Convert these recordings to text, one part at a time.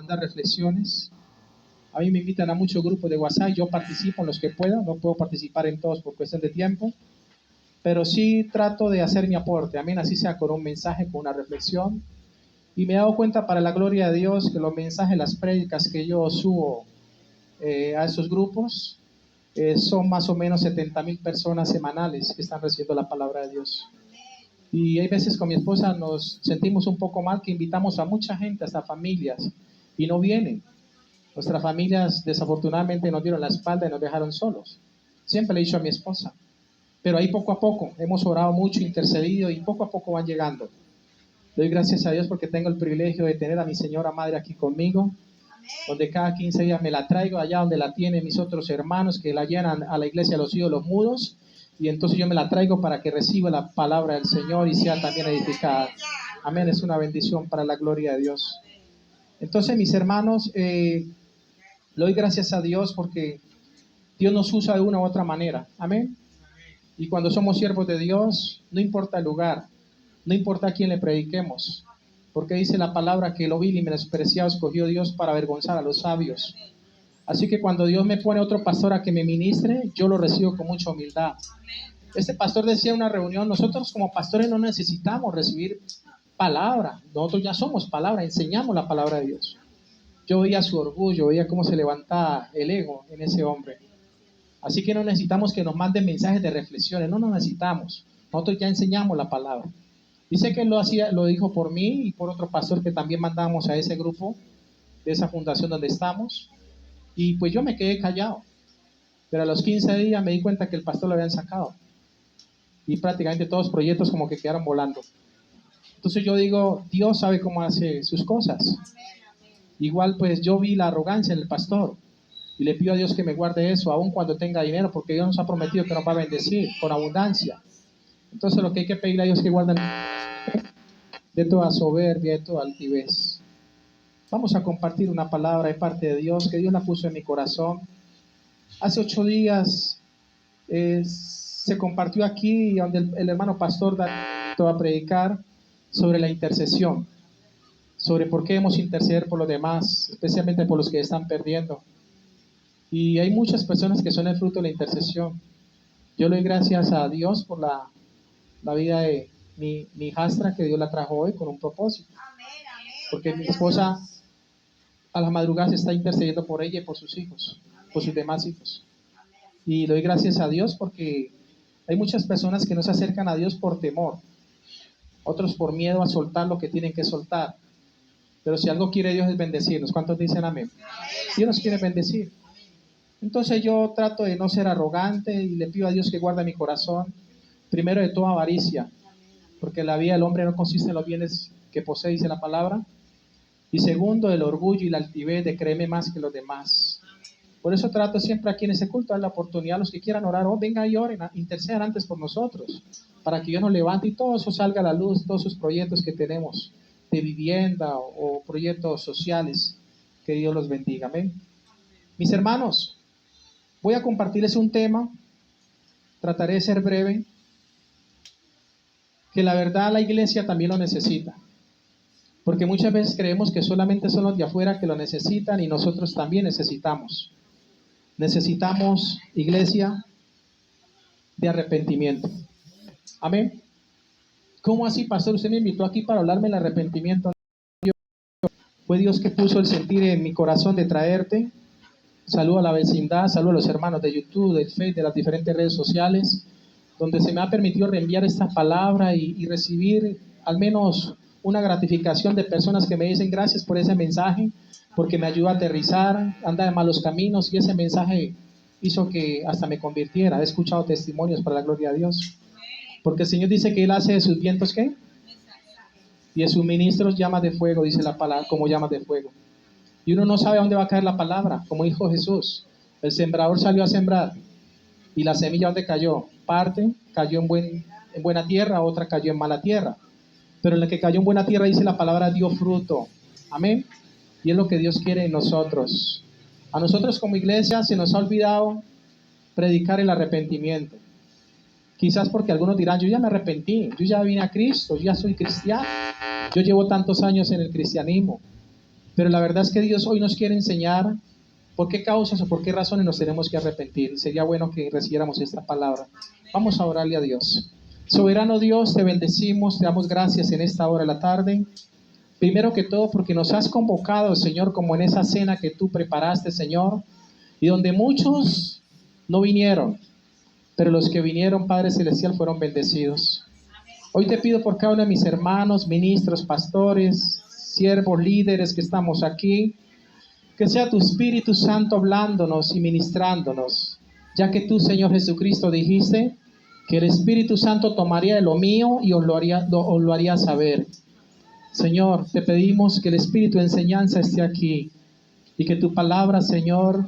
mandar reflexiones. A mí me invitan a muchos grupos de WhatsApp, yo participo en los que puedo, no puedo participar en todos por cuestión de tiempo, pero sí trato de hacer mi aporte, amén, así sea con un mensaje, con una reflexión. Y me he dado cuenta, para la gloria de Dios, que los mensajes, las prédicas que yo subo a esos grupos, son más o menos 70,000 personas semanales que están recibiendo la palabra de Dios. Y hay veces con mi esposa nos sentimos un poco mal que invitamos a mucha gente, hasta familias, y no vienen. Nuestras familias desafortunadamente nos dieron la espalda y nos dejaron solos. Siempre le he dicho a mi esposa. Pero ahí poco a poco hemos orado mucho, intercedido y poco a poco van llegando. Doy gracias a Dios porque tengo el privilegio de tener a mi señora madre aquí conmigo, donde cada 15 días me la traigo allá donde la tienen mis otros hermanos que la llenan a la iglesia de los ídolos mudos, y entonces yo me la traigo para que reciba la palabra del Señor y sea también edificada. Amén, es una bendición para la gloria de Dios. Entonces, mis hermanos, le doy gracias a Dios porque Dios nos usa de una u otra manera. Amén. Y cuando somos siervos de Dios, no importa el lugar, no importa a quién le prediquemos, porque dice la palabra que lo vil y menospreciado escogió Dios para avergonzar a los sabios. Así que cuando Dios me pone otro pastor a que me ministre, yo lo recibo con mucha humildad. Este pastor decía en una reunión, nosotros como pastores no necesitamos recibir palabra, nosotros ya somos palabra, enseñamos la palabra de Dios. Yo veía su orgullo, veía cómo se levantaba el ego en ese hombre. Así que no necesitamos que nos manden mensajes de reflexiones, no nos necesitamos. Nosotros ya enseñamos la palabra. Dice que él lo dijo por mí y por otro pastor que también mandamos a ese grupo de esa fundación donde estamos. Y pues yo me quedé callado. Pero a los 15 días me di cuenta que el pastor lo habían sacado. Y prácticamente todos los proyectos como que quedaron volando. Entonces yo digo, Dios sabe cómo hace sus cosas. Igual pues yo vi la arrogancia en el pastor. Y le pido a Dios que me guarde eso, aun cuando tenga dinero, porque Dios nos ha prometido que nos va a bendecir con abundancia. Entonces lo que hay que pedirle a Dios es que guarde de toda soberbia, de toda altivez. Vamos a compartir una palabra de parte de Dios, que Dios la puso en mi corazón. Hace 8 días se compartió aquí, donde el hermano pastor va a predicar sobre la intercesión, sobre por qué debemos interceder por los demás, especialmente por los que están perdiendo. Y hay muchas personas que son el fruto de la intercesión. Yo le doy gracias a Dios por la vida de mi hijastra, que Dios la trajo hoy con un propósito. Porque mi esposa a las madrugadas está intercediendo por ella y por sus hijos, por sus demás hijos. Y le doy gracias a Dios porque hay muchas personas que no se acercan a Dios por temor, otros por miedo a soltar lo que tienen que soltar. Pero si algo quiere Dios es bendecirnos. ¿Cuántos dicen amén? Dios nos quiere bendecir. Entonces yo trato de no ser arrogante y le pido a Dios que guarde mi corazón, primero de toda avaricia, porque la vida del hombre no consiste en los bienes que posee, dice la palabra, y segundo, el orgullo y la altivez de creerme más que los demás. Por eso trato siempre aquí en ese culto, dar la oportunidad a los que quieran orar, vengan y oren, intercedan antes por nosotros, para que Dios nos levante y todo eso salga a la luz, todos esos proyectos que tenemos de vivienda o proyectos sociales, que Dios los bendiga, amén. Mis hermanos, voy a compartirles un tema, trataré de ser breve, que la verdad la iglesia también lo necesita, porque muchas veces creemos que solamente son los de afuera que lo necesitan y nosotros también necesitamos. Necesitamos, iglesia, de arrepentimiento. Amén. ¿Cómo así, pastor? Usted me invitó aquí para hablarme del arrepentimiento. Fue Dios que puso el sentir en mi corazón de traerte. Saludo a la vecindad, saludo a los hermanos de YouTube, del Facebook, de las diferentes redes sociales, donde se me ha permitido reenviar esta palabra y recibir al menos una gratificación de personas que me dicen gracias por ese mensaje, porque me ayuda a aterrizar, anda de malos caminos, y ese mensaje hizo que hasta me convirtiera. He escuchado testimonios para la gloria de Dios, porque el Señor dice que Él hace de sus vientos, ¿qué? Y de sus ministros llamas de fuego, dice la palabra, como llamas de fuego. Y uno no sabe a dónde va a caer la palabra, como dijo Jesús. El sembrador salió a sembrar, y la semilla, ¿dónde cayó? Parte cayó en buena tierra, otra cayó en mala tierra. Pero en la que cayó en buena tierra, dice la palabra, dio fruto. Amén. Y es lo que Dios quiere en nosotros. A nosotros como iglesia se nos ha olvidado predicar el arrepentimiento. Quizás porque algunos dirán, yo ya me arrepentí, yo ya vine a Cristo, yo ya soy cristiano, yo llevo tantos años en el cristianismo. Pero la verdad es que Dios hoy nos quiere enseñar por qué causas o por qué razones nos tenemos que arrepentir. Sería bueno que recibiéramos esta palabra. Vamos a orarle a Dios. Soberano Dios, te bendecimos, te damos gracias en esta hora de la tarde. Primero que todo porque nos has convocado, Señor, como en esa cena que tú preparaste, Señor, y donde muchos no vinieron, pero los que vinieron, Padre Celestial, fueron bendecidos. Hoy te pido por cada uno de mis hermanos, ministros, pastores, siervos, líderes que estamos aquí, que sea tu Espíritu Santo hablándonos y ministrándonos, ya que tú, Señor Jesucristo, dijiste que el Espíritu Santo tomaría de lo mío y os lo haría saber. Señor, te pedimos que el Espíritu de enseñanza esté aquí y que tu palabra, Señor,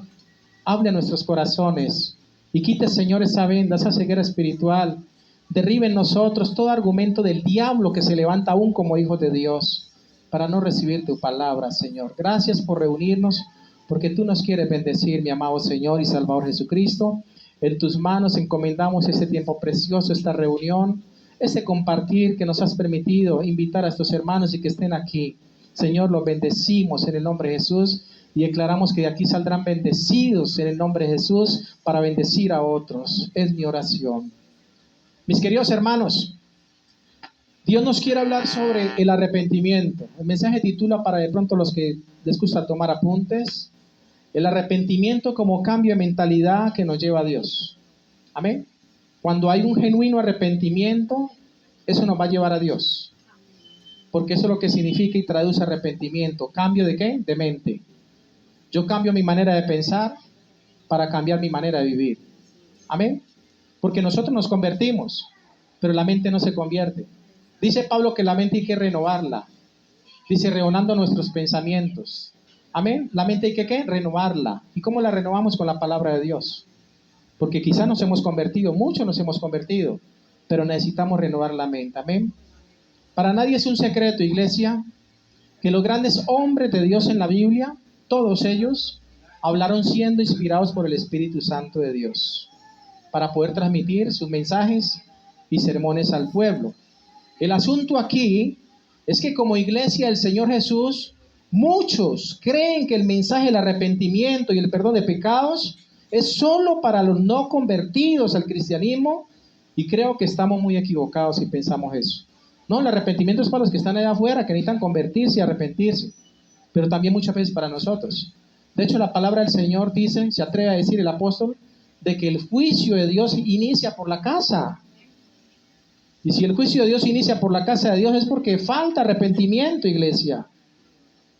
hable a nuestros corazones y quite, Señor, esa venda, esa ceguera espiritual. Derribe en nosotros todo argumento del diablo que se levanta aún como hijos de Dios para no recibir tu palabra, Señor. Gracias por reunirnos, porque tú nos quieres bendecir, mi amado Señor y Salvador Jesucristo. En tus manos encomendamos este tiempo precioso, esta reunión, este compartir que nos has permitido, invitar a estos hermanos y que estén aquí. Señor, los bendecimos en el nombre de Jesús y declaramos que de aquí saldrán bendecidos en el nombre de Jesús para bendecir a otros. Es mi oración. Mis queridos hermanos, Dios nos quiere hablar sobre el arrepentimiento. El mensaje titula, para de pronto los que les gusta tomar apuntes, el arrepentimiento como cambio de mentalidad que nos lleva a Dios. Amén. Cuando hay un genuino arrepentimiento, eso nos va a llevar a Dios. Porque eso es lo que significa y traduce arrepentimiento. ¿Cambio de qué? De mente. Yo cambio mi manera de pensar para cambiar mi manera de vivir. Amén. Porque nosotros nos convertimos, pero la mente no se convierte. Dice Pablo que la mente hay que renovarla. Dice, renovando nuestros pensamientos. Amén. La mente hay que ¿qué? Renovarla. ¿Y cómo la renovamos? Con la palabra de Dios. Porque quizás nos hemos convertido, muchos nos hemos convertido, pero necesitamos renovar la mente. Amén. Para nadie es un secreto, iglesia, que los grandes hombres de Dios en la Biblia, todos ellos, hablaron siendo inspirados por el Espíritu Santo de Dios, para poder transmitir sus mensajes y sermones al pueblo. El asunto aquí es que como iglesia del Señor Jesús, muchos creen que el mensaje del arrepentimiento y el perdón de pecados es solo para los no convertidos al cristianismo, y creo que estamos muy equivocados si pensamos eso. No, el arrepentimiento es para los que están allá afuera, que necesitan convertirse y arrepentirse, pero también muchas veces para nosotros. De hecho, la palabra del Señor dice, se atreve a decir el apóstol, de que el juicio de Dios inicia por la casa. Y si el juicio de Dios inicia por la casa de Dios es porque falta arrepentimiento, iglesia.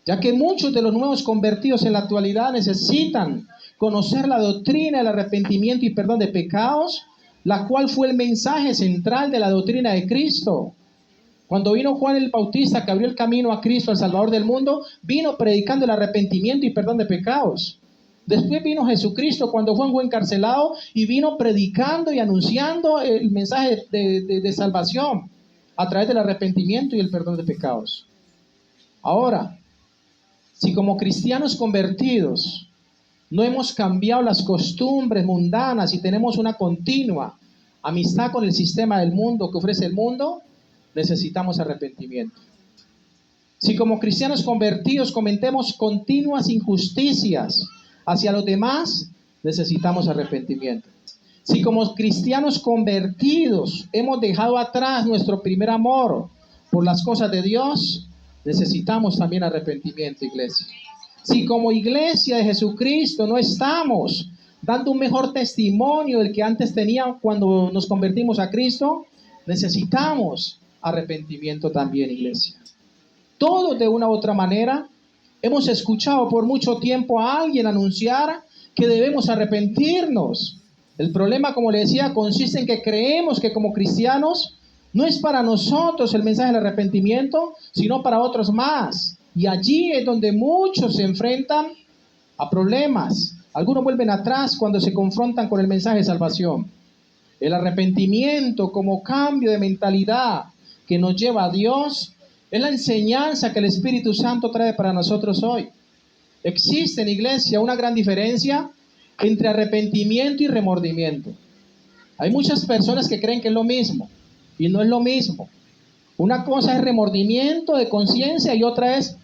Ya que muchos de los nuevos convertidos en la actualidad necesitan conocer la doctrina del arrepentimiento y perdón de pecados, la cual fue el mensaje central de la doctrina de Cristo. Cuando vino Juan el Bautista, que abrió el camino a Cristo, al Salvador del mundo, vino predicando el arrepentimiento y perdón de pecados. Después vino Jesucristo cuando Juan fue encarcelado y vino predicando y anunciando el mensaje de salvación a través del arrepentimiento y el perdón de pecados. Ahora, si como cristianos convertidos no hemos cambiado las costumbres mundanas y tenemos una continua amistad con el sistema del mundo que ofrece el mundo, necesitamos arrepentimiento. Si como cristianos convertidos cometemos continuas injusticias hacia los demás, necesitamos arrepentimiento. Si como cristianos convertidos hemos dejado atrás nuestro primer amor por las cosas de Dios, necesitamos también arrepentimiento, iglesia. Si como iglesia de Jesucristo no estamos dando un mejor testimonio del que antes teníamos cuando nos convertimos a Cristo, necesitamos arrepentimiento también, iglesia. Todos de una u otra manera hemos escuchado por mucho tiempo a alguien anunciar que debemos arrepentirnos. El problema, como le decía, consiste en que creemos que como cristianos no es para nosotros el mensaje del arrepentimiento, sino para otros más. Y allí es donde muchos se enfrentan a problemas. Algunos vuelven atrás cuando se confrontan con el mensaje de salvación. El arrepentimiento como cambio de mentalidad que nos lleva a Dios es la enseñanza que el Espíritu Santo trae para nosotros hoy. Existe en iglesia una gran diferencia entre arrepentimiento y remordimiento. Hay muchas personas que creen que es lo mismo y no es lo mismo. Una cosa es remordimiento de conciencia y otra es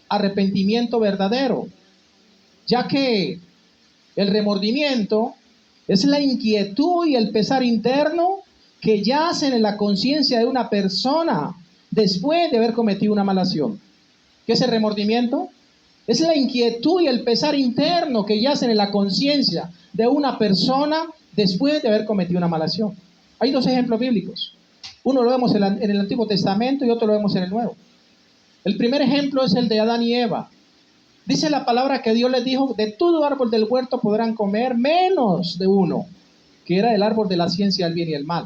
arrepentimiento verdadero, ya que el remordimiento es la inquietud y el pesar interno que yacen en la conciencia de una persona después de haber cometido una mala acción. ¿Qué es el remordimiento? Es la inquietud y el pesar interno que yacen en la conciencia de una persona después de haber cometido una mala acción. Hay dos ejemplos bíblicos. Uno lo vemos en el Antiguo Testamento y otro lo vemos en el Nuevo. El primer ejemplo es el de Adán y Eva. Dice la palabra que Dios les dijo, de todo árbol del huerto podrán comer, menos de uno, que era el árbol de la ciencia del bien y el mal.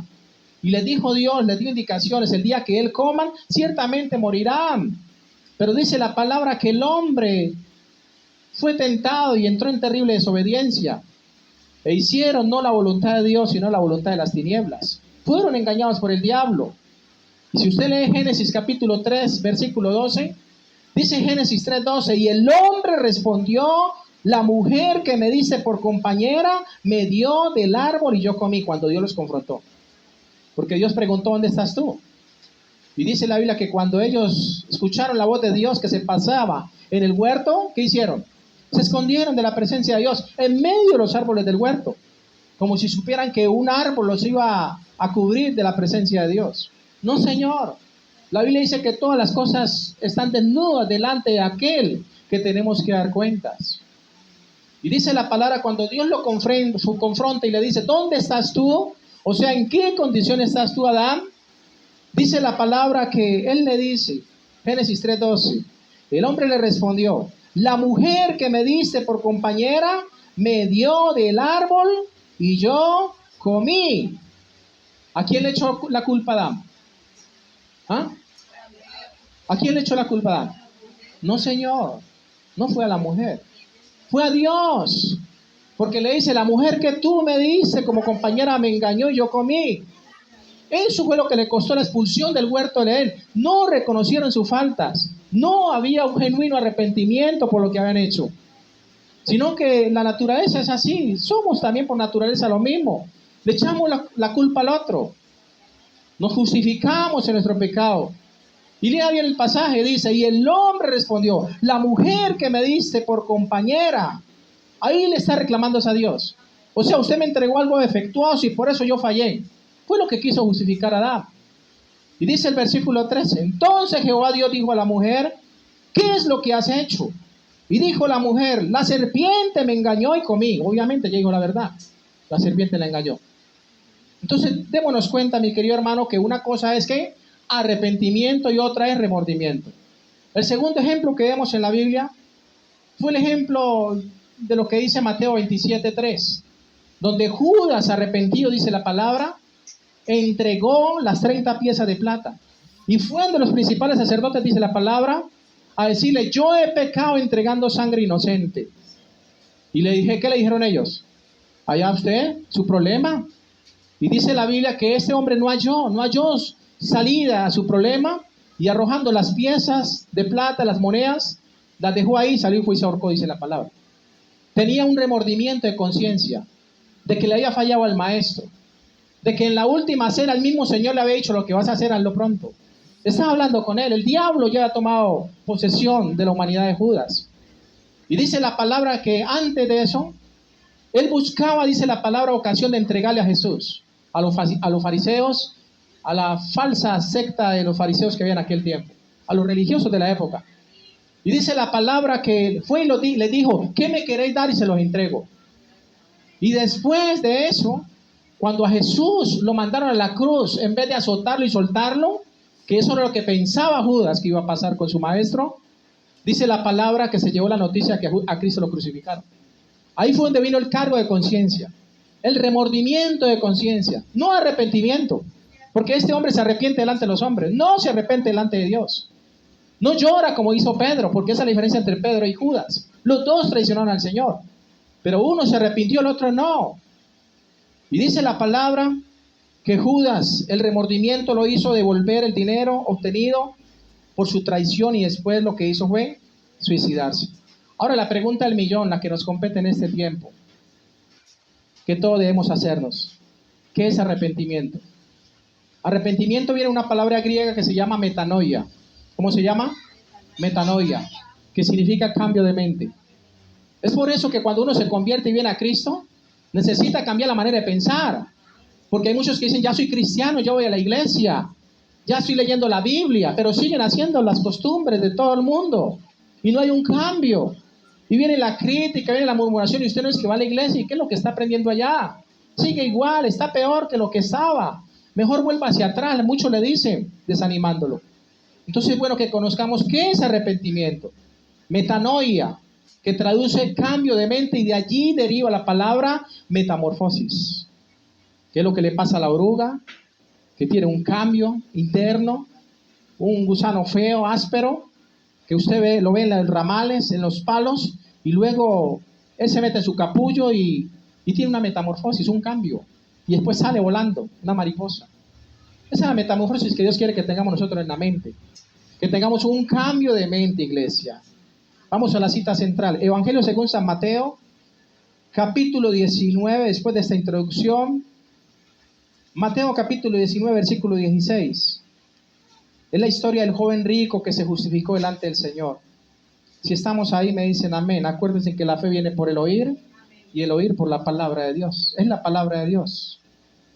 Y les dijo Dios, les dio indicaciones, el día que él coman, ciertamente morirán. Pero dice la palabra que el hombre fue tentado y entró en terrible desobediencia. E hicieron no la voluntad de Dios, sino la voluntad de las tinieblas. Fueron engañados por el diablo. Y si usted lee Génesis capítulo 3, versículo 12, dice Génesis 3:12, y el hombre respondió, la mujer que me diste por compañera me dio del árbol y yo comí, cuando Dios los confrontó. Porque Dios preguntó, ¿dónde estás tú? Y dice la Biblia que cuando ellos escucharon la voz de Dios que se pasaba en el huerto, ¿qué hicieron? Se escondieron de la presencia de Dios en medio de los árboles del huerto, como si supieran que un árbol los iba a cubrir de la presencia de Dios. No, Señor. La Biblia dice que todas las cosas están desnudas delante de aquel que tenemos que dar cuentas. Y dice la palabra, cuando Dios lo confronta y le dice, ¿dónde estás tú? O sea, ¿en qué condición estás tú, Adán? Dice la palabra que él le dice, Génesis 3:12, el hombre le respondió, la mujer que me diste por compañera me dio del árbol y yo comí. ¿A quién le echó la culpa Adán? ¿Ah? ¿A quién le echó la culpa Adán? No, Señor, no fue a la mujer, fue a Dios. Porque le dice, la mujer que tú me diste como compañera me engañó y yo comí. Eso fue lo que le costó la expulsión del huerto de él. No reconocieron sus faltas. No había un genuino arrepentimiento por lo que habían hecho. Sino que la naturaleza es así. Somos también por naturaleza lo mismo. Le echamos la culpa al otro. Nos justificamos en nuestro pecado. Y lea bien el pasaje, dice, y el hombre respondió, la mujer que me diste por compañera. Ahí le está reclamando a Dios. O sea, usted me entregó algo defectuoso y por eso yo fallé. Fue lo que quiso justificar a Adán. Y dice el versículo 13, entonces Jehová Dios dijo a la mujer, ¿qué es lo que has hecho? Y dijo la mujer, la serpiente me engañó y comí. Obviamente ya dijo la verdad, la serpiente la engañó. Entonces démonos cuenta, mi querido hermano, que una cosa es que arrepentimiento y otra es remordimiento. El segundo ejemplo que vemos en la Biblia fue el ejemplo de lo que dice Mateo 27:3, donde Judas, arrepentido, dice la palabra, entregó las 30 piezas de plata. Y fue uno de los principales sacerdotes, dice la palabra, a decirle, yo he pecado entregando sangre inocente. Y le dije, ¿qué le dijeron ellos? Allá usted, su problema. Y dice la Biblia que este hombre no halló salida a su problema, y arrojando las piezas de plata, las monedas, las dejó ahí, salió y fue y se ahorcó, dice la palabra. Tenía un remordimiento de conciencia de que le había fallado al maestro, de que en la última cena el mismo Señor le había dicho, lo que vas a hacer, hazlo pronto. Estaba hablando con él. El diablo ya ha tomado posesión de la humanidad de Judas. Y dice la palabra que antes de eso, él buscaba, dice la palabra, ocasión de entregarle a Jesús, a los fariseos, a la falsa secta de los fariseos que había en aquel tiempo, a los religiosos de la época. Y dice la palabra que fue y le dijo, ¿qué me queréis dar? Y se los entrego. Y después de eso, cuando a Jesús lo mandaron a la cruz, en vez de azotarlo y soltarlo, que eso era lo que pensaba Judas que iba a pasar con su maestro, dice la palabra que se llevó la noticia que a Cristo lo crucificaron. Ahí fue donde vino el cargo de conciencia, el remordimiento de conciencia, no arrepentimiento, porque este hombre se arrepiente delante de los hombres, no se arrepiente delante de Dios. No llora como hizo Pedro, porque esa es la diferencia entre Pedro y Judas. Los dos traicionaron al Señor, pero uno se arrepintió, el otro no. Y dice la palabra que Judas, el remordimiento lo hizo devolver el dinero obtenido por su traición, y después lo que hizo fue suicidarse. Ahora la pregunta del millón, la que nos compete en este tiempo, que todos debemos hacernos, ¿qué es arrepentimiento? Arrepentimiento viene de una palabra griega que se llama metanoia. ¿Cómo se llama? Metanoia. que significa cambio de mente. Es por eso que cuando uno se convierte y viene a Cristo, necesita cambiar la manera de pensar. Porque hay muchos que dicen, ya soy cristiano, ya voy a la iglesia, ya estoy leyendo la Biblia, pero siguen haciendo las costumbres de todo el mundo. Y no hay un cambio. Y viene la crítica, viene la murmuración, y usted no es que va a la iglesia, ¿y qué es lo que está aprendiendo allá? Sigue igual, está peor que lo que estaba. Mejor vuelva hacia atrás, muchos le dicen, desanimándolo. Entonces es bueno que conozcamos qué es arrepentimiento. Metanoia, que traduce cambio de mente, y de allí deriva la palabra metamorfosis. ¿Qué es lo que le pasa a la oruga? Que tiene un cambio interno, un gusano feo, áspero, que usted ve, lo ve en los ramales, en los palos, y luego él se mete en su capullo y tiene una metamorfosis, un cambio, y después sale volando, una mariposa. Esa es la metamorfosis que Dios quiere que tengamos nosotros en la mente, que tengamos un cambio de mente, iglesia. Vamos a la cita central, Evangelio según San Mateo, capítulo 19, después de esta introducción. Mateo capítulo 19, versículo 16. Es la historia del joven rico que se justificó delante del Señor. Si estamos ahí, me dicen amén. Acuérdense que la fe viene por el oír, y el oír por la palabra de Dios. Es la palabra de Dios.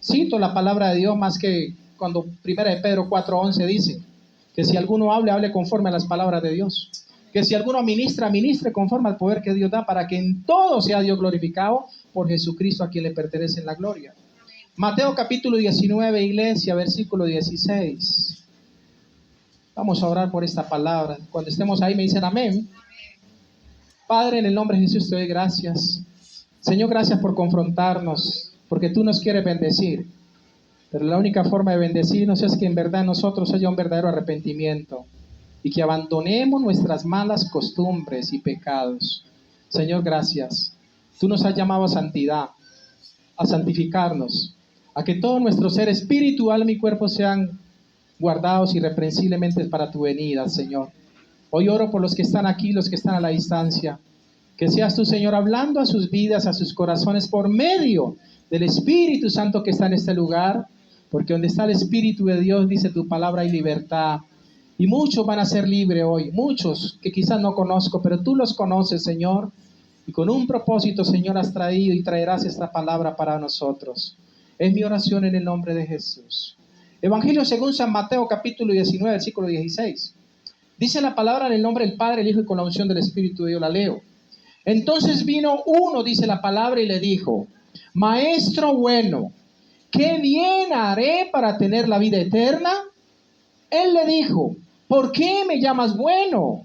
Cito la palabra de Dios más que cuando 1 de Pedro 4:11 dice que si alguno hable conforme a las palabras de Dios. Que si alguno ministre conforme al poder que Dios da, para que en todo sea Dios glorificado por Jesucristo, a quien le pertenece en la gloria. Mateo capítulo 19, iglesia, versículo 16. Vamos a orar por esta palabra. Cuando estemos ahí me dicen amén. Padre, en el nombre de Jesús te doy gracias. Señor, gracias por confrontarnos, porque tú nos quieres bendecir. Pero la única forma de bendecirnos es que en verdad en nosotros haya un verdadero arrepentimiento y que abandonemos nuestras malas costumbres y pecados. Señor, gracias. Tú nos has llamado a santidad, a santificarnos, a que todo nuestro ser espiritual, alma y cuerpo sean guardados irreprensiblemente para tu venida, Señor. Hoy oro por los que están aquí, los que están a la distancia. Que seas tú, Señor, hablando a sus vidas, a sus corazones, por medio del Espíritu Santo que está en este lugar. Porque donde está el Espíritu de Dios, dice tu palabra, hay libertad. Y muchos van a ser libres hoy. Muchos que quizás no conozco, pero tú los conoces, Señor. Y con un propósito, Señor, has traído y traerás esta palabra para nosotros. Es mi oración en el nombre de Jesús. Evangelio según San Mateo, capítulo 19, versículo 16. Dice la palabra en el nombre del Padre, el Hijo y con la unción del Espíritu. Yo la leo. Entonces vino uno, dice la palabra, y le dijo: Maestro bueno, ¿qué bien haré para tener la vida eterna? Él le dijo: ¿por qué me llamas bueno?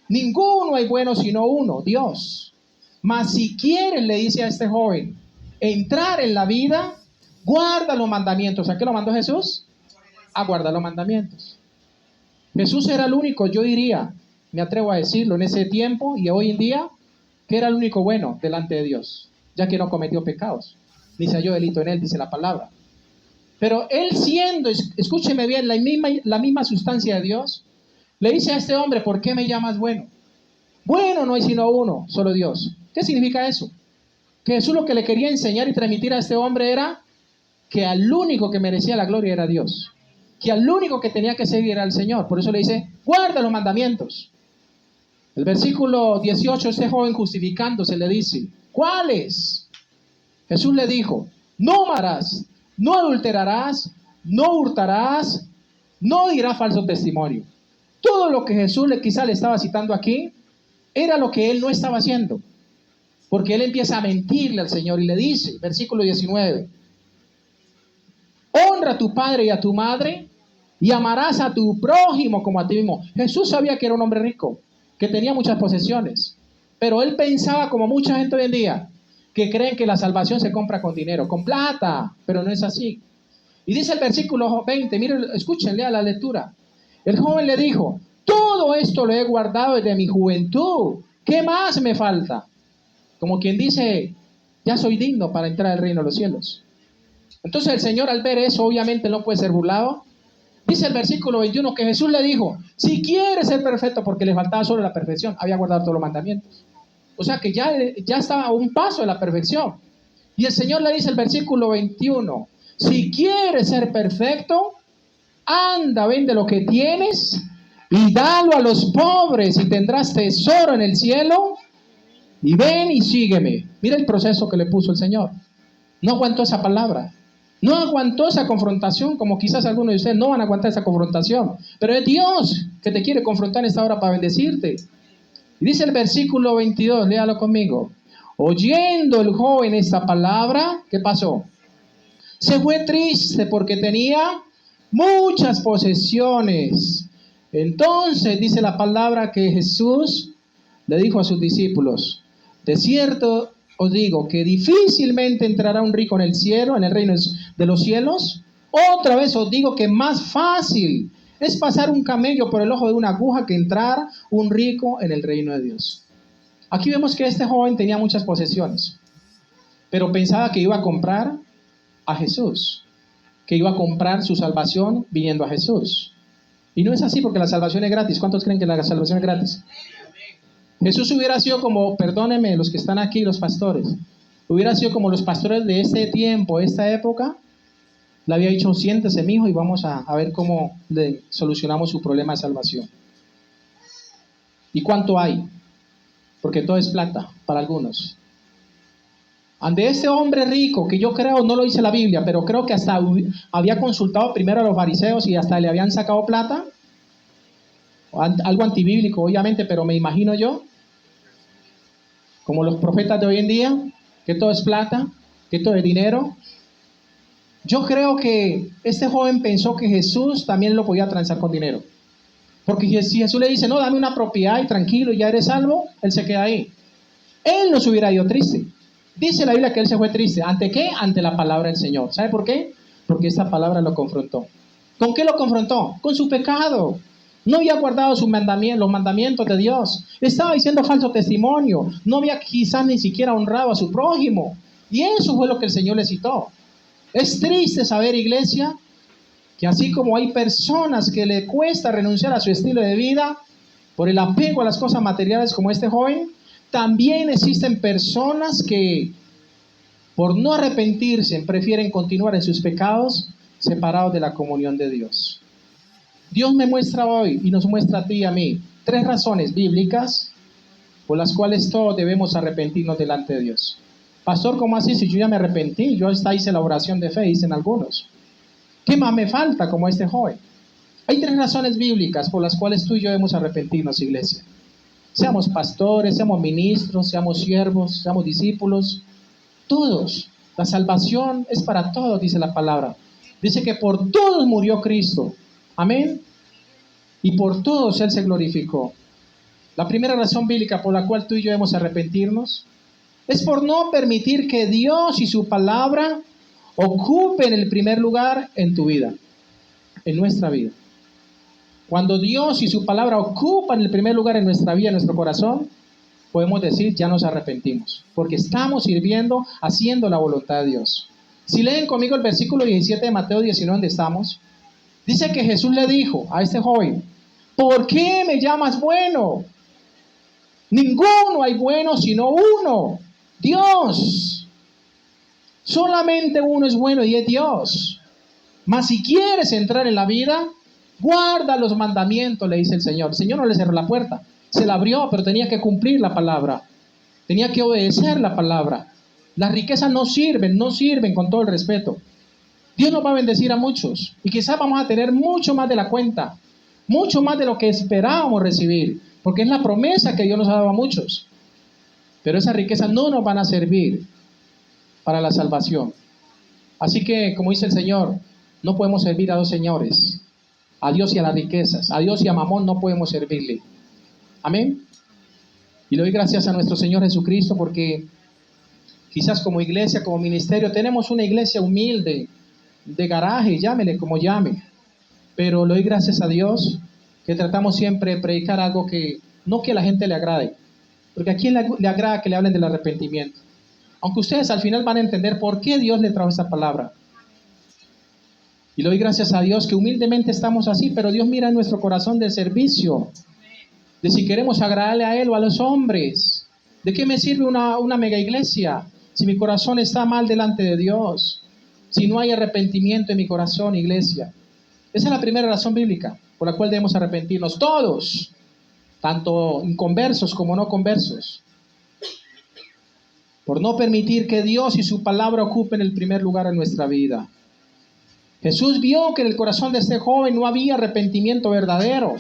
Ninguno hay bueno sino uno, Dios. Mas si quieres, le dice a este joven, entrar en la vida, guarda los mandamientos. ¿A qué lo mandó Jesús? A guardar los mandamientos. Jesús era el único, yo diría, me atrevo a decirlo, en ese tiempo y hoy en día, que era el único bueno delante de Dios, ya que no cometió pecados, ni se halló delito en él, dice la palabra. Pero él siendo, escúcheme bien, la misma sustancia de Dios, le dice a este hombre: ¿por qué me llamas bueno? Bueno no hay sino uno, solo Dios. ¿Qué significa eso? Que Jesús lo que le quería enseñar y transmitir a este hombre era que al único que merecía la gloria era Dios, que al único que tenía que seguir era el Señor. Por eso le dice: guarda los mandamientos. El versículo 18, este joven justificándose le dice: ¿cuáles? Jesús le dijo: no amarás, no adulterarás, no hurtarás, no dirás falso testimonio. Todo lo que Jesús quizá le estaba citando aquí era lo que él no estaba haciendo, porque él empieza a mentirle al Señor y le dice, versículo 19: honra a tu padre y a tu madre, y amarás a tu prójimo como a ti mismo. Jesús sabía que era un hombre rico, que tenía muchas posesiones, pero él pensaba como mucha gente hoy en día, que creen que la salvación se compra con dinero, con plata, pero no es así. Y dice el versículo 20, miren, escúchenle a la lectura. El joven le dijo: todo esto lo he guardado desde mi juventud, ¿qué más me falta? Como quien dice: ya soy digno para entrar al reino de los cielos. Entonces el Señor, al ver eso, obviamente no puede ser burlado. Dice el versículo 21 que Jesús le dijo: si quieres ser perfecto, porque le faltaba solo la perfección, había guardado todos los mandamientos. O sea que ya estaba a un paso de la perfección. Y el Señor le dice el versículo 21: si quieres ser perfecto, anda, vende lo que tienes, y dalo a los pobres y tendrás tesoro en el cielo, y ven y sígueme. Mira el proceso que le puso el Señor. No aguantó esa palabra, no aguantó esa confrontación, como quizás algunos de ustedes no van a aguantar esa confrontación, pero es Dios que te quiere confrontar en esta hora para bendecirte. Y dice el versículo 22, léalo conmigo. Oyendo el joven esta palabra, ¿qué pasó? Se fue triste porque tenía muchas posesiones. Entonces dice la palabra que Jesús le dijo a sus discípulos: de cierto os digo que difícilmente entrará un rico en el cielo, en el reino de los cielos. Otra vez os digo que más fácil es pasar un camello por el ojo de una aguja que entrar un rico en el reino de Dios. Aquí vemos que este joven tenía muchas posesiones, pero pensaba que iba a comprar a Jesús, que iba a comprar su salvación viniendo a Jesús. Y no es así, porque la salvación es gratis. ¿Cuántos creen que la salvación es gratis? Jesús hubiera sido como, perdónenme los que están aquí, los pastores, hubiera sido como los pastores de este tiempo, esta época. Le había dicho: siéntese, mijo, y vamos a ver cómo le solucionamos su problema de salvación. ¿Y cuánto hay? Porque todo es plata para algunos. Ante este hombre rico, que yo creo, no lo dice la Biblia, pero creo que hasta había consultado primero a los fariseos y hasta le habían sacado plata. Algo antibíblico, obviamente, pero me imagino yo, como los profetas de hoy en día, que todo es plata, que todo es dinero. Yo creo que este joven pensó que Jesús también lo podía transar con dinero. Porque si Jesús le dice: no, dame una propiedad y tranquilo, ya eres salvo, él se queda ahí. Él no se hubiera ido triste. Dice la Biblia que él se fue triste. ¿Ante qué? Ante la palabra del Señor. ¿Sabe por qué? Porque esta palabra lo confrontó. ¿Con qué lo confrontó? Con su pecado. No había guardado los mandamientos de Dios. Estaba diciendo falso testimonio. No había quizás ni siquiera honrado a su prójimo. Y eso fue lo que el Señor le citó. Es triste saber, iglesia, que así como hay personas que le cuesta renunciar a su estilo de vida por el apego a las cosas materiales como este joven, también existen personas que por no arrepentirse prefieren continuar en sus pecados separados de la comunión de Dios. Dios me muestra hoy y nos muestra a ti y a mí 3 razones bíblicas por las cuales todos debemos arrepentirnos delante de Dios. Pastor, ¿cómo así? Si yo ya me arrepentí, yo hasta hice la oración de fe, dicen algunos. ¿Qué más me falta como este joven? Hay 3 razones bíblicas por las cuales tú y yo debemos arrepentirnos, iglesia. Seamos pastores, seamos ministros, seamos siervos, seamos discípulos, todos. La salvación es para todos, dice la palabra. Dice que por todos murió Cristo. Amén. Y por todos Él se glorificó. La primera razón bíblica por la cual tú y yo debemos arrepentirnos es por no permitir que Dios y su palabra ocupen el primer lugar en tu vida, en nuestra vida. Cuando Dios y su palabra ocupan el primer lugar en nuestra vida, en nuestro corazón, podemos decir: ya nos arrepentimos, porque estamos sirviendo, haciendo la voluntad de Dios. Si leen conmigo el versículo 17 de Mateo 19, donde estamos, dice que Jesús le dijo a este joven: ¿por qué me llamas bueno? Ninguno hay bueno sino uno, Dios. Solamente uno es bueno y es Dios. Mas si quieres entrar en la vida, guarda los mandamientos, le dice el Señor. El Señor no le cerró la puerta, se la abrió, pero tenía que cumplir la palabra, tenía que obedecer la palabra. Las riquezas no sirven con todo el respeto. Dios nos va a bendecir a muchos y quizás vamos a tener mucho más de la cuenta, mucho más de lo que esperábamos recibir, porque es la promesa que Dios nos ha dado a muchos. Pero esas riquezas no nos van a servir para la salvación. Así que, como dice el Señor, no podemos servir a 2 señores, a Dios y a las riquezas, a Dios y a Mamón no podemos servirle. Amén. Y le doy gracias a nuestro Señor Jesucristo porque quizás como iglesia, como ministerio, tenemos una iglesia humilde, de garaje, llámele como llame, pero le doy gracias a Dios que tratamos siempre de predicar algo que no que a la gente le agrade, porque a quién le agrada que le hablen del arrepentimiento, aunque ustedes al final van a entender por qué Dios le trajo esta palabra. Y le doy gracias a Dios que humildemente estamos así, pero Dios mira en nuestro corazón de servicio, de si queremos agradarle a Él o a los hombres. ¿De qué me sirve una mega iglesia si mi corazón está mal delante de Dios? Si no hay arrepentimiento en mi corazón, iglesia. Esa es la primera razón bíblica por por la cual debemos arrepentirnos todos, tanto inconversos como no conversos, por no permitir que Dios y su palabra ocupen el primer lugar en nuestra vida. Jesús vio que en el corazón de este joven no había arrepentimiento verdadero,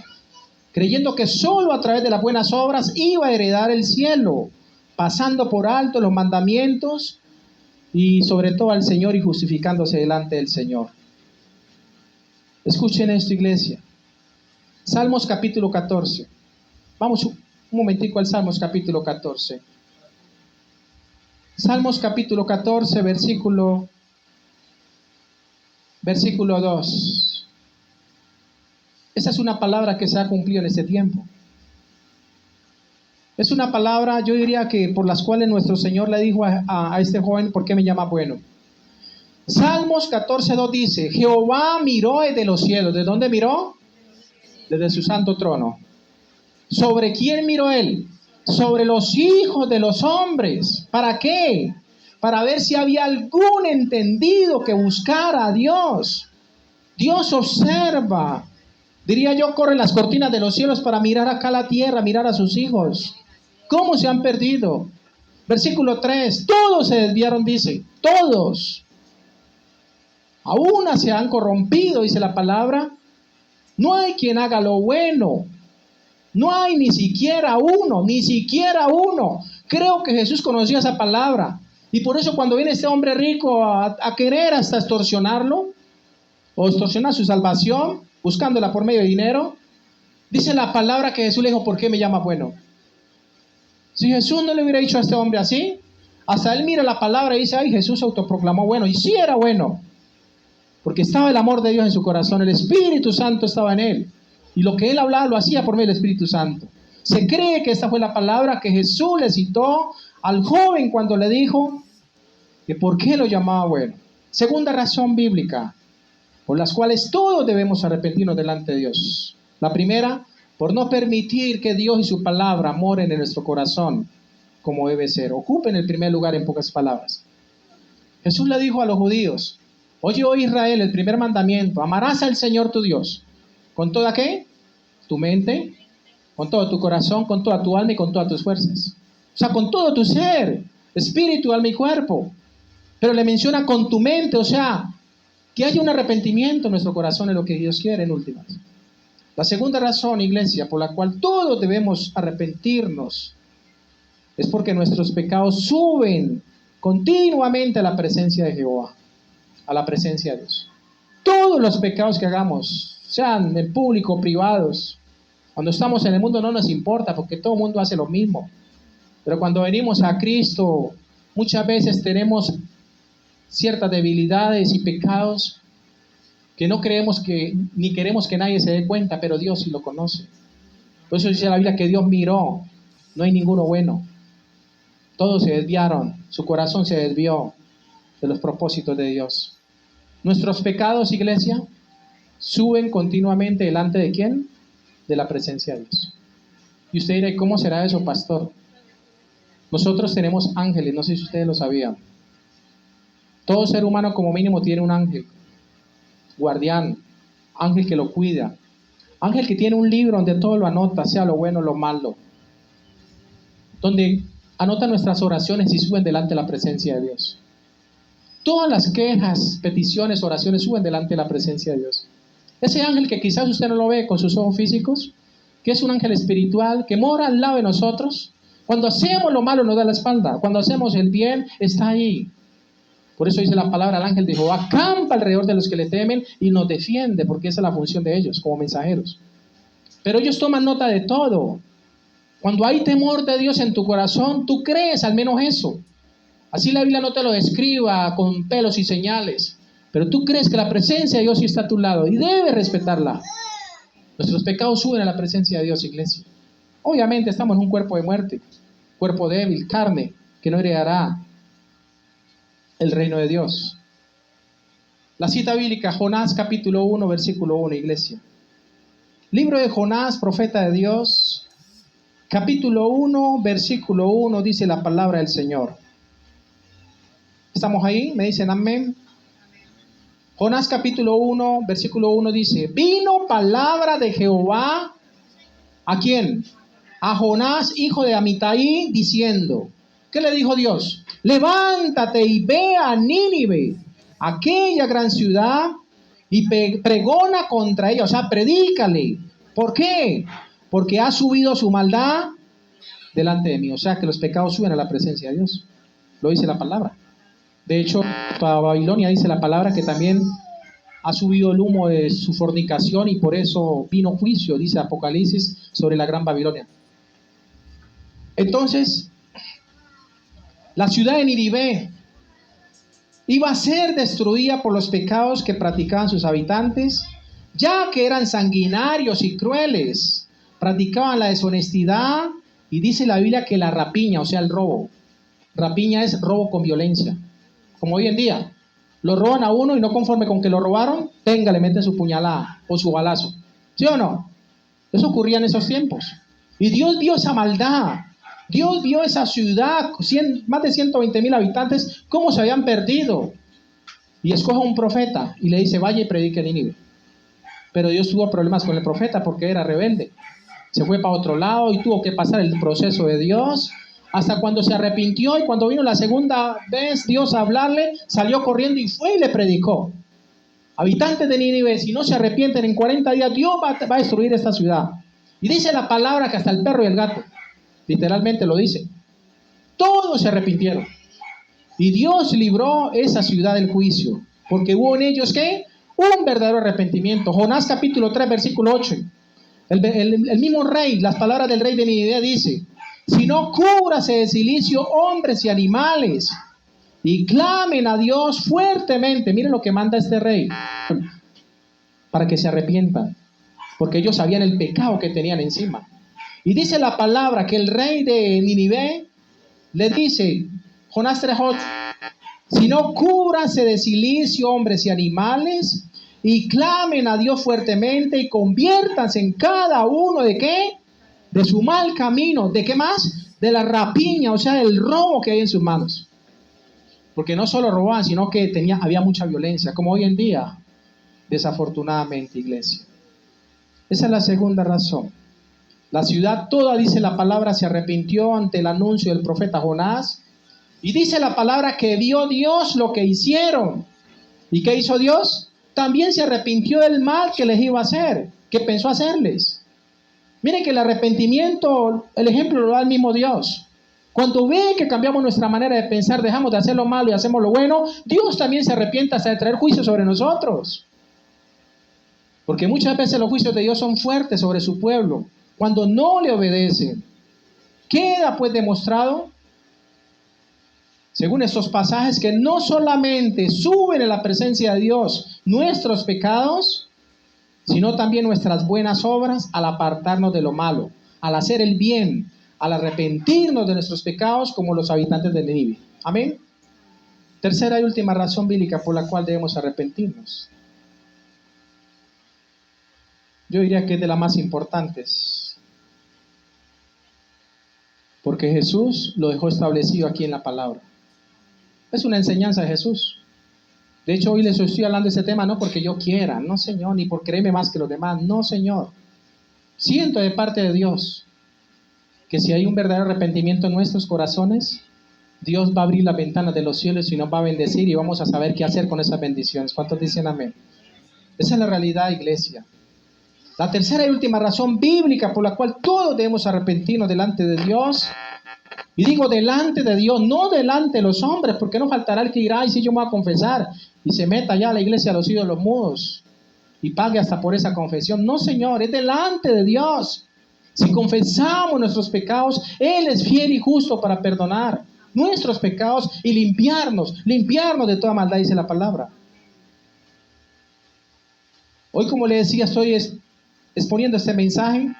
creyendo que solo a través de las buenas obras iba a heredar el cielo, pasando por alto los mandamientos y sobre todo al Señor y justificándose delante del Señor. Escuchen esto, iglesia. Salmos capítulo 14. Vamos un momentico al Salmos capítulo 14. Salmos capítulo 14, versículo 2. Esa es una palabra que se ha cumplido en este tiempo. Es una palabra, yo diría que por las cuales nuestro Señor le dijo a este joven, ¿por qué me llama bueno? Salmos 14:2 dice, Jehová miró desde los cielos. ¿De dónde miró? Desde su santo trono. ¿Sobre quién miró él? Sobre los hijos de los hombres. ¿Para qué? Para ver si había algún entendido que buscara a Dios. Dios observa. Diría yo, corre las cortinas de los cielos para mirar acá la tierra, mirar a sus hijos. ¿Cómo se han perdido? Versículo 3, todos se desviaron, dice, todos. A una se han corrompido, dice la palabra. No hay quien haga lo bueno. No hay ni siquiera uno, ni siquiera uno. Creo que Jesús conocía esa palabra. Y por eso cuando viene este hombre rico a querer hasta extorsionarlo, o extorsionar su salvación, buscándola por medio de dinero, dice la palabra que Jesús le dijo, ¿por qué me llama bueno? Si Jesús no le hubiera dicho a este hombre así, hasta él mira la palabra y dice, ay, Jesús se autoproclamó bueno. Y sí era bueno, porque estaba el amor de Dios en su corazón, el Espíritu Santo estaba en él. Y lo que él hablaba lo hacía por medio del Espíritu Santo. Se cree que esta fue la palabra que Jesús le citó al joven cuando le dijo que por qué lo llamaba bueno. Segunda razón bíblica, por las cuales todos debemos arrepentirnos delante de Dios. La primera, por no permitir que Dios y su palabra moren en nuestro corazón como debe ser. Ocupen el primer lugar, en pocas palabras. Jesús le dijo a los judíos, oye, oh Israel, el primer mandamiento, amarás al Señor tu Dios. ¿Con toda qué? Tu mente, con todo tu corazón, con toda tu alma y con todas tus fuerzas. O sea, con todo tu ser, espíritu, alma y cuerpo. Pero le menciona con tu mente, o sea, que haya un arrepentimiento en nuestro corazón en lo que Dios quiere en últimas. La segunda razón, iglesia, por la cual todos debemos arrepentirnos, es porque nuestros pecados suben continuamente a la presencia de Jehová, a la presencia de Dios. Todos los pecados que hagamos, sean en público o privados, cuando estamos en el mundo no nos importa porque todo el mundo hace lo mismo. Pero cuando venimos a Cristo, muchas veces tenemos ciertas debilidades y pecados que no creemos que, ni queremos que nadie se dé cuenta, pero Dios sí lo conoce. Por eso dice la Biblia que Dios miró, no hay ninguno bueno. Todos se desviaron, su corazón se desvió de los propósitos de Dios. Nuestros pecados, iglesia, suben continuamente delante de ¿quién? De la presencia de Dios. Y usted dirá, ¿cómo será eso, pastor? Nosotros tenemos ángeles, no sé si ustedes lo sabían. Todo ser humano como mínimo tiene un ángel, guardián, ángel que lo cuida, ángel que tiene un libro donde todo lo anota, sea lo bueno o lo malo, donde anota nuestras oraciones y suben delante de la presencia de Dios. Todas las quejas, peticiones, oraciones suben delante de la presencia de Dios. Ese ángel que quizás usted no lo ve con sus ojos físicos, que es un ángel espiritual, que mora al lado de nosotros, cuando hacemos lo malo nos da la espalda, cuando hacemos el bien está ahí. Por eso dice la palabra, el ángel de Jehová acampa alrededor de los que le temen y nos defiende, porque esa es la función de ellos como mensajeros. Pero ellos toman nota de todo. Cuando hay temor de Dios en tu corazón, tú crees al menos eso. Así la Biblia no te lo describa con pelos y señales, pero tú crees que la presencia de Dios sí está a tu lado y debes respetarla. Nuestros pecados suben a la presencia de Dios, iglesia. Obviamente estamos en un cuerpo de muerte, cuerpo débil, carne, que no heredará el reino de Dios. La cita bíblica, Jonás capítulo 1, versículo 1, iglesia. Libro de Jonás, profeta de Dios, capítulo 1, versículo 1, dice la palabra del Señor. ¿Estamos ahí? ¿Me dicen amén? Jonás capítulo 1, versículo 1 dice, vino palabra de Jehová, ¿a quién? A Jonás, hijo de Amitai, diciendo, ¿qué le dijo Dios? Levántate y ve a Nínive, aquella gran ciudad, y pregona contra ella, o sea, predícale. ¿Por qué? Porque ha subido su maldad delante de mí. O sea, que los pecados suben a la presencia de Dios. Lo dice la palabra. De hecho, para Babilonia dice la palabra que también ha subido el humo de su fornicación y por eso vino juicio, dice Apocalipsis, sobre la gran Babilonia. Entonces, la ciudad de Nínive iba a ser destruida por los pecados que practicaban sus habitantes, ya que eran sanguinarios y crueles, practicaban la deshonestidad y dice la Biblia que la rapiña, o sea el robo. Rapiña es robo con violencia, como hoy en día. Lo roban a uno y no conforme con que lo robaron, venga, le meten su puñalada o su balazo. ¿Sí o no? Eso ocurría en esos tiempos. Y Dios vio esa maldad. Dios vio esa ciudad, más de 120,000 habitantes, cómo se habían perdido. Y escoge un profeta y le dice, vaya y predique en Nínive. Pero Dios tuvo problemas con el profeta porque era rebelde. Se fue para otro lado y tuvo que pasar el proceso de Dios hasta cuando se arrepintió, y cuando vino la segunda vez Dios a hablarle, salió corriendo y fue y le predicó. Habitantes de Nínive, si no se arrepienten en 40 días, Dios va a destruir esta ciudad. Y dice la palabra que hasta el perro y el gato, literalmente lo dice, todos se arrepintieron. Y Dios libró esa ciudad del juicio, porque hubo en ellos, ¿qué? Un verdadero arrepentimiento. Jonás capítulo 3, versículo 8. El mismo rey, las palabras del rey de Nínive dice, si no cúbrase de silicio hombres y animales, y clamen a Dios fuertemente. Miren lo que manda este rey, para que se arrepientan, porque ellos sabían el pecado que tenían encima. Y dice la palabra que el rey de Nínive le dice, Jonás 3:8, si no cúbrase de silicio hombres y animales, y clamen a Dios fuertemente, y conviértanse en cada uno de ¿qué? De su mal camino. ¿De qué más? De la rapiña, o sea, del robo que hay en sus manos. Porque no solo robaban, sino que había mucha violencia, como hoy en día, desafortunadamente, iglesia. Esa es la segunda razón. La ciudad toda, dice la palabra, se arrepintió ante el anuncio del profeta Jonás. Y dice la palabra que vio Dios lo que hicieron. ¿Y qué hizo Dios? También se arrepintió del mal que les iba a hacer, que pensó hacerles. Miren que el arrepentimiento, el ejemplo lo da el mismo Dios. Cuando ve que cambiamos nuestra manera de pensar, dejamos de hacer lo malo y hacemos lo bueno, Dios también se arrepiente hasta de traer juicio sobre nosotros. Porque muchas veces los juicios de Dios son fuertes sobre su pueblo, cuando no le obedecen. Queda pues demostrado, según estos pasajes, que no solamente suben en la presencia de Dios nuestros pecados, sino también nuestras buenas obras al apartarnos de lo malo, al hacer el bien, al arrepentirnos de nuestros pecados como los habitantes de Nínive. Amén. Tercera y última razón bíblica por la cual debemos arrepentirnos. Yo diría que es de las más importantes, porque Jesús lo dejó establecido aquí en la palabra. Es una enseñanza de Jesús. De hecho, hoy les estoy hablando de este tema no porque yo quiera, no Señor, ni por creerme más que los demás, no Señor. Siento de parte de Dios que si hay un verdadero arrepentimiento en nuestros corazones, Dios va a abrir las ventanas de los cielos y nos va a bendecir y vamos a saber qué hacer con esas bendiciones. ¿Cuántos dicen amén? Esa es la realidad, iglesia. La tercera y última razón bíblica por la cual todos debemos arrepentirnos delante de Dios. Y digo delante de Dios, no delante de los hombres, porque no faltará el que dirá, ay, sí, yo me voy a confesar, y se meta ya a la iglesia de los ídolos mudos, y pague hasta por esa confesión. No, Señor, es delante de Dios. Si confesamos nuestros pecados, Él es fiel y justo para perdonar nuestros pecados y limpiarnos de toda maldad, dice la palabra. Hoy, como le decía, estoy exponiendo este mensaje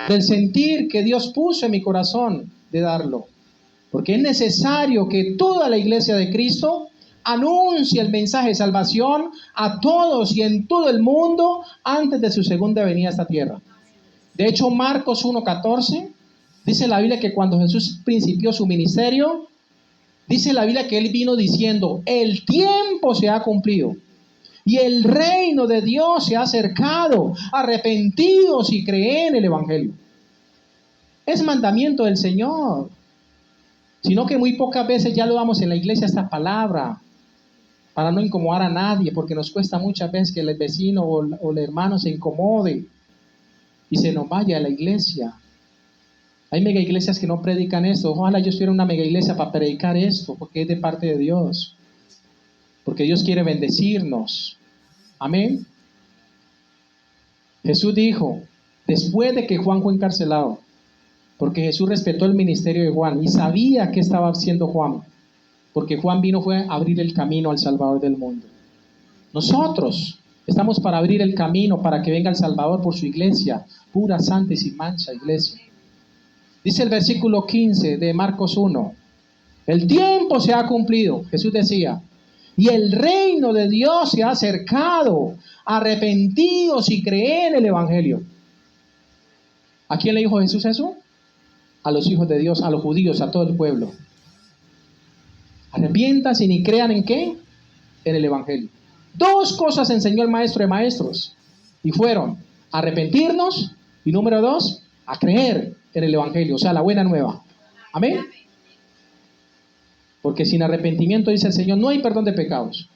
del sentir que Dios puso en mi corazón de darlo, porque es necesario que toda la iglesia de Cristo anuncie el mensaje de salvación a todos y en todo el mundo antes de su segunda venida a esta tierra. De hecho, Marcos 1:14 dice la Biblia que cuando Jesús principió su ministerio, dice la Biblia que Él vino diciendo, el tiempo se ha cumplido y el reino de Dios se ha acercado. Arrepentidos y creen en el Evangelio. Es mandamiento del Señor. Sino que muy pocas veces ya lo damos en la iglesia esta palabra, para no incomodar a nadie, porque nos cuesta muchas veces que el vecino o el hermano se incomode y se nos vaya a la iglesia. Hay mega iglesias que no predican esto. Ojalá yo estuviera en una mega iglesia para predicar esto, porque es de parte de Dios. Porque Dios quiere bendecirnos. Amén. Jesús dijo, después de que Juan fue encarcelado, porque Jesús respetó el ministerio de Juan y sabía qué estaba haciendo Juan, porque Juan fue a abrir el camino al Salvador del mundo. Nosotros estamos para abrir el camino para que venga el Salvador por su iglesia, pura, santa y sin mancha iglesia. Dice el versículo 15 de Marcos 1, el tiempo se ha cumplido, Jesús decía, y el reino de Dios se ha acercado. Arrepentidos y creen el Evangelio. ¿A quién le dijo Jesús eso? A los hijos de Dios, a los judíos, a todo el pueblo. Arrepiéntanse y crean ¿en qué? En el Evangelio. Dos cosas enseñó el maestro de maestros, y fueron arrepentirnos y número 2, a creer en el Evangelio, o sea, la buena nueva. Amén. Porque sin arrepentimiento, dice el Señor, no hay perdón de pecados.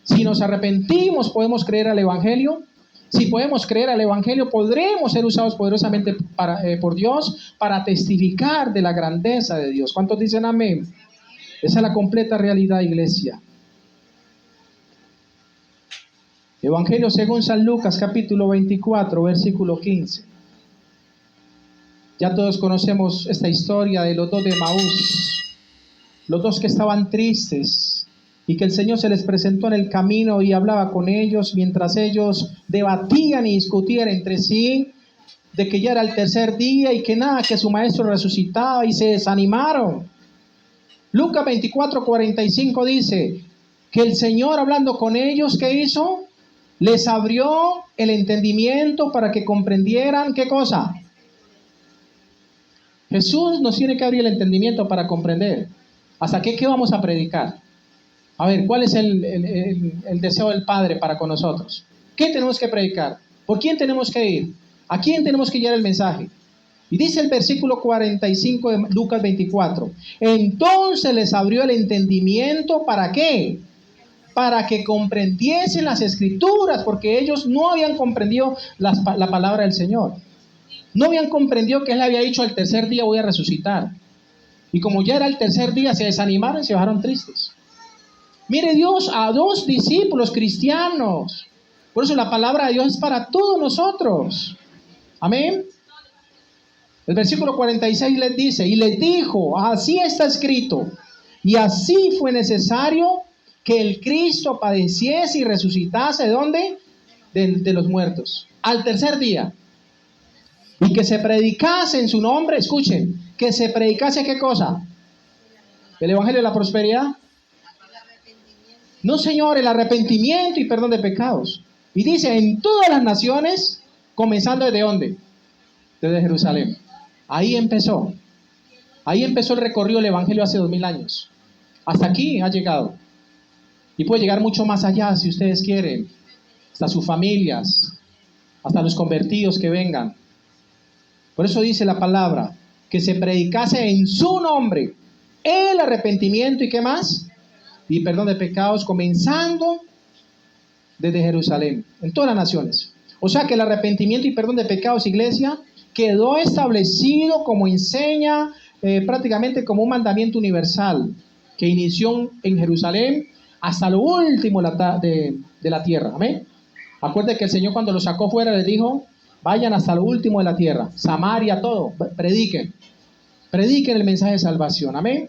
Si nos arrepentimos, podemos creer al Evangelio. Si podemos creer al Evangelio, podremos ser usados poderosamente por Dios para testificar de la grandeza de Dios. ¿Cuántos dicen amén? Esa es la completa realidad, iglesia. Evangelio según San Lucas, capítulo 24, versículo 15. Ya todos conocemos esta historia de los dos de Emaús, los dos que estaban tristes, y que el Señor se les presentó en el camino y hablaba con ellos mientras ellos debatían y discutían entre sí de que ya era el tercer día y que nada, que su maestro resucitaba, y se desanimaron. Lucas 24:45 dice que el Señor, hablando con ellos, ¿qué hizo? Les abrió el entendimiento para que comprendieran, ¿qué cosa? Jesús nos tiene que abrir el entendimiento para comprender. ¿Hasta qué vamos a predicar? A ver, ¿cuál es el deseo del Padre para con nosotros? ¿Qué tenemos que predicar? ¿Por quién tenemos que ir? ¿A quién tenemos que llevar el mensaje? Y dice el versículo 45 de Lucas 24. Entonces les abrió el entendimiento, ¿para qué? Para que comprendiesen las Escrituras, porque ellos no habían comprendido la palabra del Señor. No habían comprendido que Él había dicho al tercer día voy a resucitar. Y como ya era el tercer día, se desanimaron y se bajaron tristes. Mire Dios a dos discípulos cristianos. Por eso la palabra de Dios es para todos nosotros. Amén. El versículo 46 les dice, y les dijo, así está escrito, y así fue necesario que el Cristo padeciese y resucitase, ¿de dónde? De los muertos, al tercer día. Y que se predicase en su nombre, escuchen, que se predicase ¿qué cosa? ¿El Evangelio de la prosperidad? No, Señor, el arrepentimiento y perdón de pecados. Y dice, en todas las naciones, comenzando ¿desde dónde? Desde Jerusalén. Ahí empezó el recorrido del Evangelio hace 2000 años. Hasta aquí ha llegado. Y puede llegar mucho más allá si ustedes quieren. Hasta sus familias, hasta los convertidos que vengan. Por eso dice la palabra, que se predicase en su nombre el arrepentimiento y ¿qué más? Y perdón de pecados, comenzando desde Jerusalén, en todas las naciones. O sea que el arrepentimiento y perdón de pecados, iglesia, quedó establecido como enseña, prácticamente como un mandamiento universal, que inició en Jerusalén hasta lo último de la tierra. Amén. Acuérdense que el Señor cuando los sacó fuera les dijo, vayan hasta lo último de la tierra, Samaria, todo, prediquen el mensaje de salvación. Amén.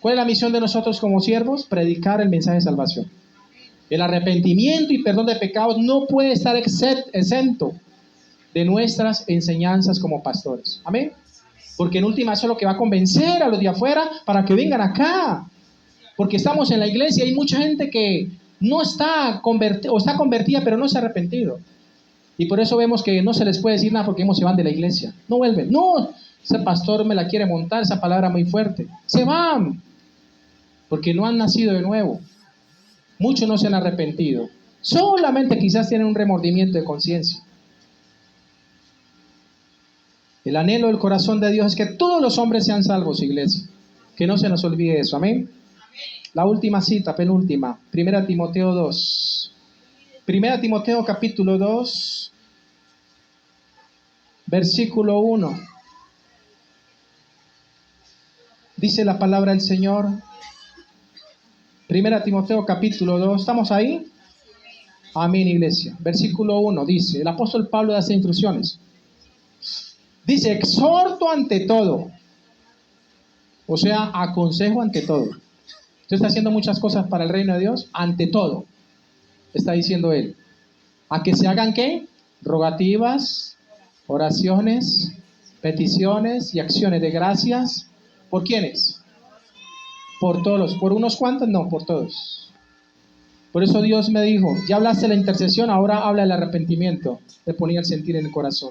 ¿Cuál es la misión de nosotros como siervos? Predicar el mensaje de salvación. El arrepentimiento y perdón de pecados no puede estar exento de nuestras enseñanzas como pastores. Amén. Porque en última eso es lo que va a convencer a los de afuera para que vengan acá. Porque estamos en la iglesia y hay mucha gente que no está convertida o está convertida pero no se ha arrepentido. Y por eso vemos que no se les puede decir nada porque se van de la iglesia. No vuelven. No, ese pastor me la quiere montar, esa palabra muy fuerte. Se van. Porque no han nacido de nuevo. Muchos no se han arrepentido. Solamente quizás tienen un remordimiento de conciencia. El anhelo del corazón de Dios es que todos los hombres sean salvos, iglesia. Que no se nos olvide eso, amén. La última cita, penúltima, 1 Timoteo 2. 1 Timoteo capítulo 2, versículo 1. Dice la palabra del Señor. 1 Timoteo capítulo 2, ¿estamos ahí? Amén, iglesia. Versículo 1 dice, el apóstol Pablo da esas instrucciones. Dice, exhorto ante todo. O sea, aconsejo ante todo. Usted está haciendo muchas cosas para el reino de Dios, ante todo. Está diciendo él. ¿A que se hagan qué? Rogativas, oraciones, peticiones y acciones de gracias. ¿Por quiénes? Por todos. ¿Por unos cuantos? No, por todos. Por eso Dios me dijo, ya hablaste de la intercesión, ahora habla del arrepentimiento. Le ponía el sentir en el corazón.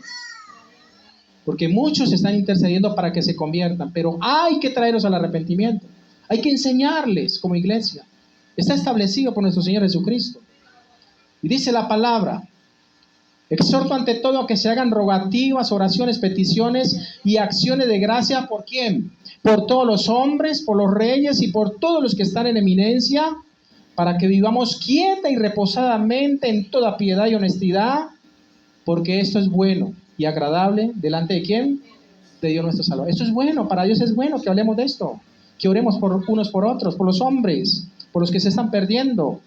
Porque muchos están intercediendo para que se conviertan, pero hay que traerlos al arrepentimiento. Hay que enseñarles como iglesia. Está establecido por nuestro Señor Jesucristo. Y dice la palabra, exhorto ante todo a que se hagan rogativas, oraciones, peticiones y acciones de gracia. ¿Por quién? Por todos los hombres, por los reyes y por todos los que están en eminencia, para que vivamos quieta y reposadamente en toda piedad y honestidad, porque esto es bueno y agradable delante de ¿quién? De Dios nuestro Salvador. Esto es bueno, para Dios es bueno que hablemos de esto, que oremos por unos por otros, por los hombres, por los que se están perdiendo.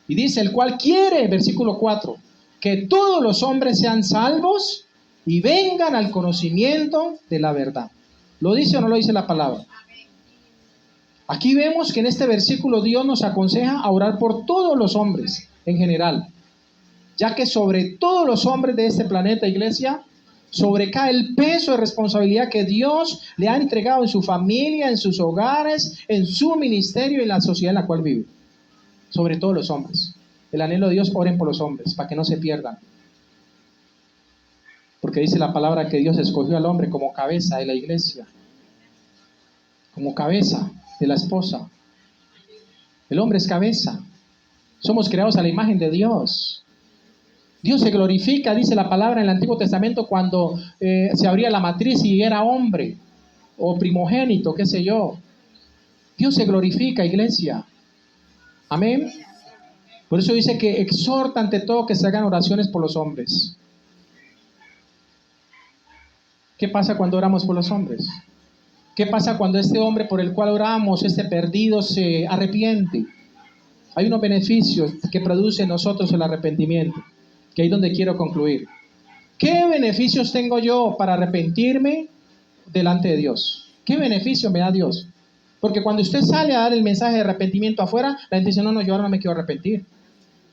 Y dice, el cual quiere, versículo 4, que todos los hombres sean salvos y vengan al conocimiento de la verdad. ¿Lo dice o no lo dice la palabra? Aquí vemos que en este versículo Dios nos aconseja a orar por todos los hombres en general, ya que sobre todos los hombres de este planeta, iglesia, sobrecae el peso de responsabilidad que Dios le ha entregado en su familia, en sus hogares, en su ministerio y en la sociedad en la cual vive. Sobre todos los hombres. El anhelo de Dios, oren por los hombres, para que no se pierdan. Porque dice la palabra que Dios escogió al hombre como cabeza de la iglesia, como cabeza de la esposa. El hombre es cabeza. Somos creados a la imagen de Dios. Dios se glorifica, dice la palabra en el Antiguo Testamento, cuando se abría la matriz y era hombre, o primogénito, qué sé yo. Dios se glorifica, iglesia. Amén. Por eso dice que exhorta ante todo que se hagan oraciones por los hombres. ¿Qué pasa cuando oramos por los hombres? ¿Qué pasa cuando este hombre por el cual oramos, este perdido, se arrepiente? Hay unos beneficios que produce en nosotros el arrepentimiento, que ahí es donde quiero concluir. ¿Qué beneficios tengo yo para arrepentirme delante de Dios? ¿Qué beneficio me da Dios? Porque cuando usted sale a dar el mensaje de arrepentimiento afuera, la gente dice, no, yo ahora no me quiero arrepentir.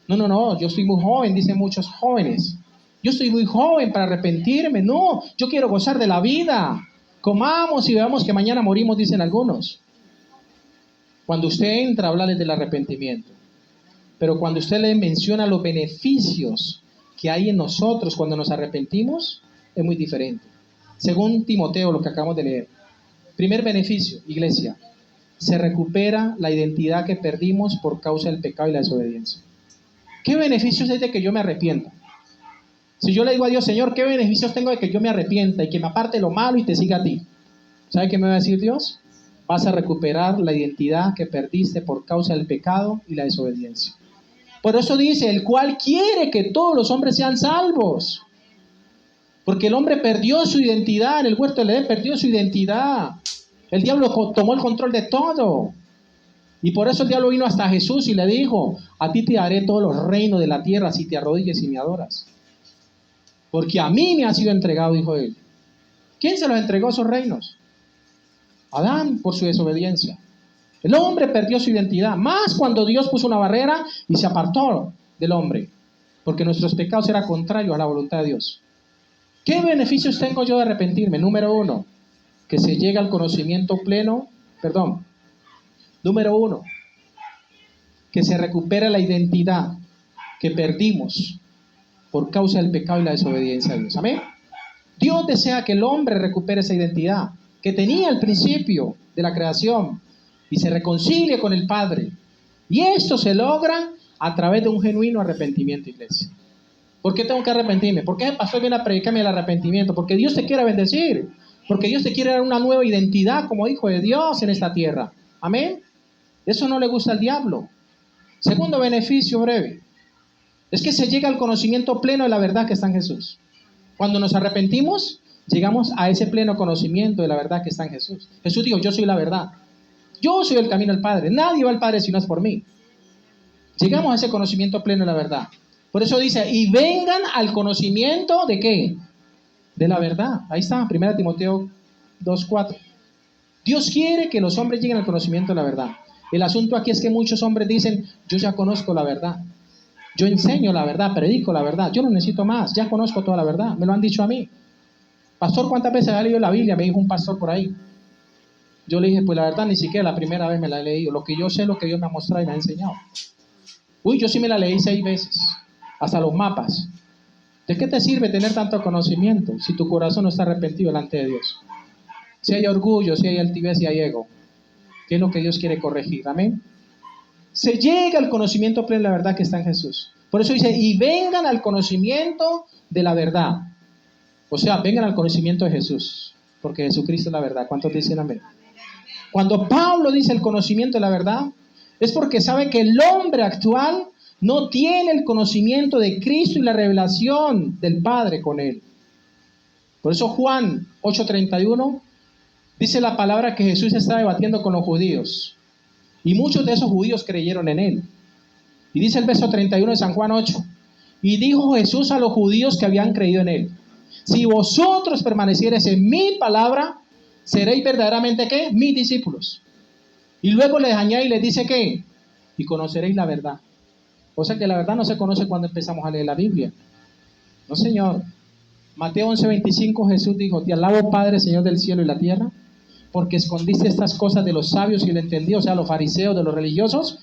No, yo estoy muy joven, dicen muchos jóvenes. Yo estoy muy joven para arrepentirme. No, yo quiero gozar de la vida. Comamos y veamos que mañana morimos, dicen algunos. Cuando usted entra a hablarles del arrepentimiento, pero cuando usted le menciona los beneficios que hay en nosotros cuando nos arrepentimos, es muy diferente. Según Timoteo, lo que acabamos de leer. Primer beneficio, iglesia, se recupera la identidad que perdimos por causa del pecado y la desobediencia. ¿Qué beneficios hay de que yo me arrepienta? Si yo le digo a Dios, Señor, ¿qué beneficios tengo de que yo me arrepienta y que me aparte lo malo y te siga a ti? ¿Sabe qué me va a decir Dios? Vas a recuperar la identidad que perdiste por causa del pecado y la desobediencia. Por eso dice, el cual quiere que todos los hombres sean salvos. Porque el hombre perdió su identidad, en el huerto del Edén perdió su identidad. El diablo tomó el control de todo. Y por eso el diablo vino hasta Jesús y le dijo, a ti te daré todos los reinos de la tierra si te arrodilles y me adoras. Porque a mí me ha sido entregado, dijo él. ¿Quién se los entregó esos reinos? Adán, por su desobediencia. El hombre perdió su identidad, más cuando Dios puso una barrera y se apartó del hombre, porque nuestros pecados eran contrarios a la voluntad de Dios. ¿Qué beneficios tengo yo de arrepentirme? Número 1, que se llega al conocimiento pleno, Número 1, que se recupera la identidad que perdimos por causa del pecado y la desobediencia a Dios. Amén. Dios desea que el hombre recupere esa identidad que tenía al principio de la creación y se reconcilie con el Padre Y esto se logra a través de un genuino arrepentimiento, iglesia. ¿Por qué tengo que arrepentirme? ¿Por qué el pastor viene a predicarme el arrepentimiento? Porque Dios te quiere bendecir. Porque Dios te quiere dar una nueva identidad como hijo de Dios en esta tierra. Amén. Eso no le gusta al diablo. Segundo beneficio breve. Es que se llega al conocimiento pleno de la verdad que está en Jesús. Cuando nos arrepentimos, llegamos a ese pleno conocimiento de la verdad que está en Jesús. Jesús dijo, yo soy la verdad. Yo soy el camino al Padre. Nadie va al Padre si no es por mí. Llegamos a ese conocimiento pleno de la verdad. Por eso dice, y vengan al conocimiento de ¿qué? De la verdad. Ahí está, 1 Timoteo 2:4. Dios quiere que los hombres lleguen al conocimiento de la verdad. El asunto aquí es que muchos hombres dicen, yo ya conozco la verdad. Yo enseño la verdad, predico la verdad. Yo no necesito más, ya conozco toda la verdad. Me lo han dicho a mí. Pastor, ¿cuántas veces ha leído la Biblia? Me dijo un pastor por ahí. Yo le dije, pues la verdad ni siquiera la primera vez me la he leído. Lo que yo sé, lo que Dios me ha mostrado y me ha enseñado. Uy, yo sí me la leí 6 veces. Hasta los mapas. ¿De qué te sirve tener tanto conocimiento si tu corazón no está arrepentido delante de Dios? Si hay orgullo, si hay altivez, si hay ego. ¿Qué es lo que Dios quiere corregir? Amén. Se llega al conocimiento pleno de la verdad que está en Jesús. Por eso dice, y vengan al conocimiento de la verdad. O sea, vengan al conocimiento de Jesús. Porque Jesucristo es la verdad. ¿Cuántos dicen amén? Cuando Pablo dice el conocimiento de la verdad, es porque sabe que el hombre actual no tiene el conocimiento de Cristo y la revelación del Padre con él. Por eso Juan 8:31 dice la palabra que Jesús está debatiendo con los judíos. Y muchos de esos judíos creyeron en él. Y dice el verso 31 de San Juan 8. Y dijo Jesús a los judíos que habían creído en él: si vosotros permaneciereis en mi palabra, seréis verdaderamente ¿qué? Mis discípulos. Y luego les añade y les dice ¿qué? Y conoceréis la verdad. O sea que la verdad no se conoce cuando empezamos a leer la Biblia. No, Señor. Mateo 11:25, Jesús dijo: te alabo, Padre, Señor del cielo y la tierra, porque escondiste estas cosas de los sabios y lo entendí, o sea, los fariseos, de los religiosos,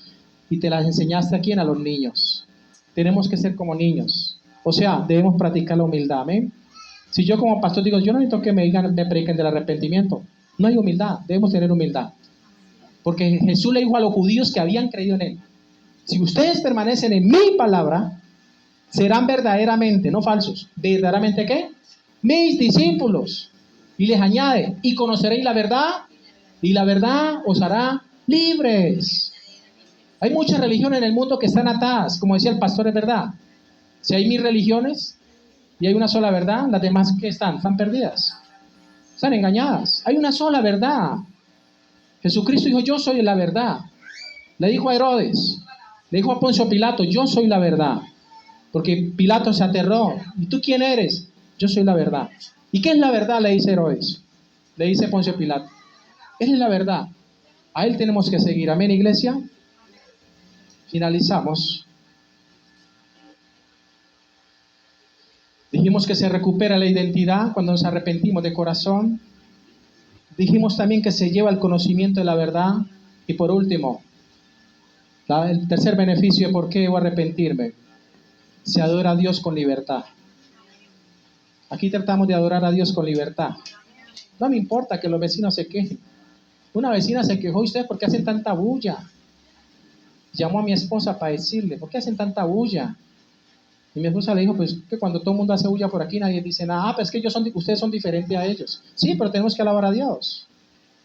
y te las enseñaste a quién, a los niños. Tenemos que ser como niños. O sea, debemos practicar la humildad. ¿Amén? Si yo como pastor digo, yo no necesito que me digan, me prediquen del arrepentimiento. No hay humildad, debemos tener humildad. Porque Jesús le dijo a los judíos que habían creído en él: si ustedes permanecen en mi palabra, serán verdaderamente, no falsos, verdaderamente ¿qué? Mis discípulos. Y les añade: y conoceréis la verdad, y la verdad os hará libres. Hay muchas religiones en el mundo que están atadas, como decía el pastor, es verdad. Si hay 1000 religiones y hay una sola verdad, las demás ¿qué están? Están perdidas, están engañadas. Hay una sola verdad. Jesucristo dijo: yo soy la verdad. Le dijo a Herodes, le dijo a Poncio Pilato: yo soy la verdad. Porque Pilato se aterró: ¿y tú quién eres? Yo soy la verdad. ¿Y qué es la verdad? Le dice Herodes. Le dice Poncio Pilato: él es la verdad. A él tenemos que seguir. Amén, iglesia. Finalizamos. Dijimos que se recupera la identidad cuando nos arrepentimos de corazón. Dijimos también que se lleva el conocimiento de la verdad. Y por último, el tercer beneficio de por qué debo arrepentirme: se adora a Dios con libertad. Aquí tratamos de adorar a Dios con libertad. No me importa que los vecinos se quejen. Una vecina se quejó: ¿ustedes por qué hacen tanta bulla? Llamó a mi esposa para decirle: ¿por qué hacen tanta bulla? Y mi esposa le dijo: pues que cuando todo el mundo hace bulla por aquí, nadie dice nada. Ah, pero es que ustedes son diferentes a ellos. Sí, pero tenemos que alabar a Dios.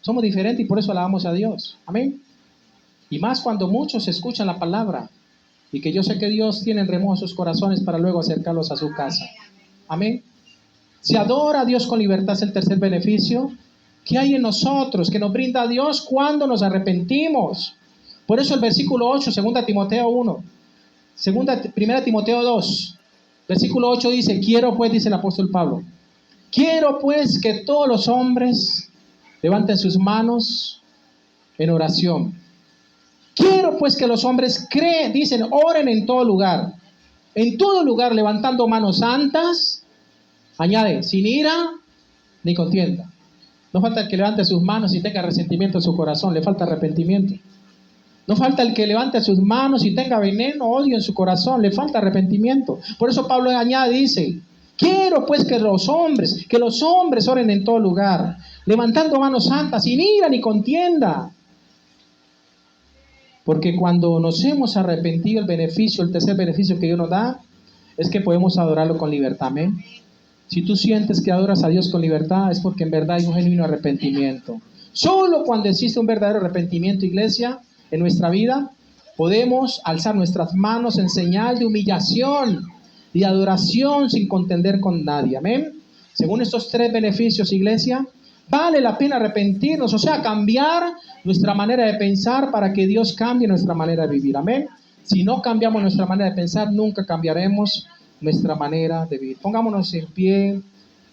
Somos diferentes y por eso alabamos a Dios. Amén. Y más cuando muchos escuchan la palabra y que yo sé que Dios tiene en remojo sus corazones para luego acercarlos a su casa. Amén. Se adora a Dios con libertad, es el tercer beneficio que hay en nosotros, que nos brinda a Dios cuando nos arrepentimos. Por eso el versículo 8, 2 Timoteo 1, 1 Timoteo 2, versículo 8 dice: quiero pues, dice el apóstol Pablo, quiero pues que todos los hombres levanten sus manos en oración. Quiero pues que los hombres dicen, oren en todo lugar, levantando manos santas. Añade: sin ira ni contienda. No falta el que levante sus manos y tenga resentimiento en su corazón, le falta arrepentimiento. No falta el que levante sus manos y tenga veneno, odio en su corazón, le falta arrepentimiento. Por eso Pablo añade, dice: quiero pues que los hombres oren en todo lugar, levantando manos santas, sin ira ni contienda. Porque cuando nos hemos arrepentido, el tercer beneficio que Dios nos da, es que podemos adorarlo con libertad. Amén. Si tú sientes que adoras a Dios con libertad, es porque en verdad hay un genuino arrepentimiento. Solo cuando existe un verdadero arrepentimiento, iglesia, en nuestra vida, podemos alzar nuestras manos en señal de humillación y adoración sin contender con nadie. Amén. Según estos tres beneficios, iglesia, vale la pena arrepentirnos, o sea, cambiar nuestra manera de pensar para que Dios cambie nuestra manera de vivir. Amén. Si no cambiamos nuestra manera de pensar, nunca cambiaremos nuestra manera de vivir. Pongámonos en pie,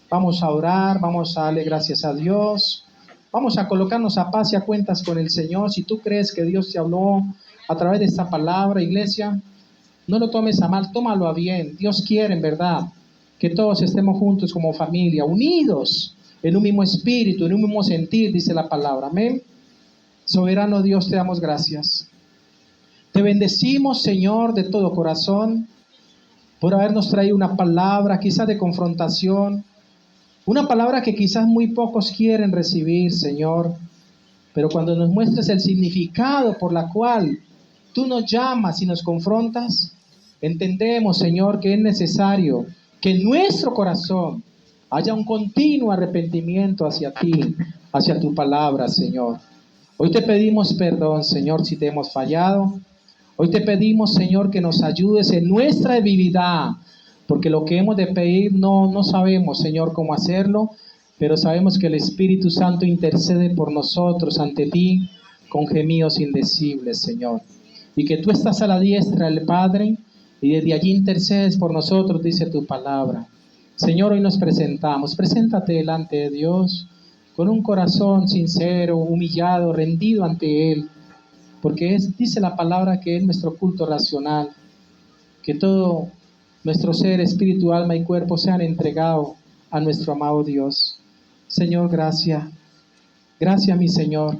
vamos a orar, vamos a darle gracias a Dios, vamos a colocarnos a paz y a cuentas con el Señor. Si tú crees que Dios te habló a través de esta palabra, iglesia, no lo tomes a mal, tómalo a bien. Dios quiere en verdad que todos estemos juntos como familia, unidos en un mismo espíritu, en un mismo sentir, dice la palabra. Amén. Soberano Dios, te damos gracias. Te bendecimos, Señor, de todo corazón, por habernos traído una palabra quizás de confrontación, una palabra que quizás muy pocos quieren recibir, Señor, pero cuando nos muestres el significado por la cual tú nos llamas y nos confrontas, entendemos, Señor, que es necesario que en nuestro corazón haya un continuo arrepentimiento hacia ti, hacia tu palabra, Señor. Hoy te pedimos perdón, Señor, si te hemos fallado. Hoy te pedimos, Señor, que nos ayudes en nuestra debilidad, porque lo que hemos de pedir no sabemos, Señor, cómo hacerlo, pero sabemos que el Espíritu Santo intercede por nosotros ante ti con gemidos indecibles, Señor. Y que tú estás a la diestra del Padre y desde allí intercedes por nosotros, dice tu palabra. Señor, hoy nos presentamos. Preséntate delante de Dios con un corazón sincero, humillado, rendido ante Él. Porque dice la palabra que es nuestro culto racional, que todo nuestro ser, espíritu, alma y cuerpo sean entregados a nuestro amado Dios. Señor, gracias. Gracias, mi Señor.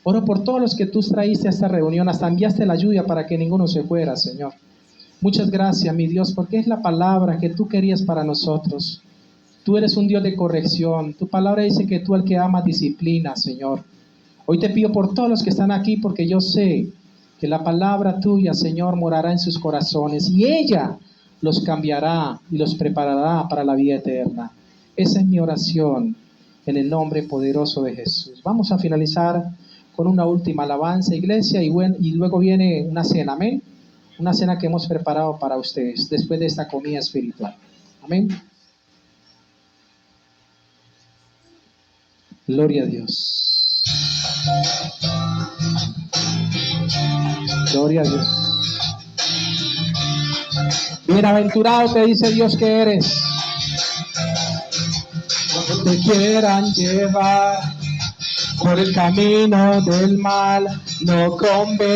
Oro por todos los que tú traíste a esta reunión, hasta enviaste la lluvia para que ninguno se fuera, Señor. Muchas gracias, mi Dios, porque es la palabra que tú querías para nosotros. Tú eres un Dios de corrección. Tu palabra dice que tú al que amas disciplina, Señor. Hoy te pido por todos los que están aquí, porque yo sé que la palabra tuya, Señor, morará en sus corazones y ella los cambiará y los preparará para la vida eterna. Esa es mi oración en el nombre poderoso de Jesús. Vamos a finalizar con una última alabanza, iglesia, y luego viene una cena, amén. Una cena que hemos preparado para ustedes después de esta comida espiritual. Amén. Gloria a Dios. Gloria a Dios. Bienaventurado te dice Dios que eres. No te quieran llevar por el camino del mal, no conviene.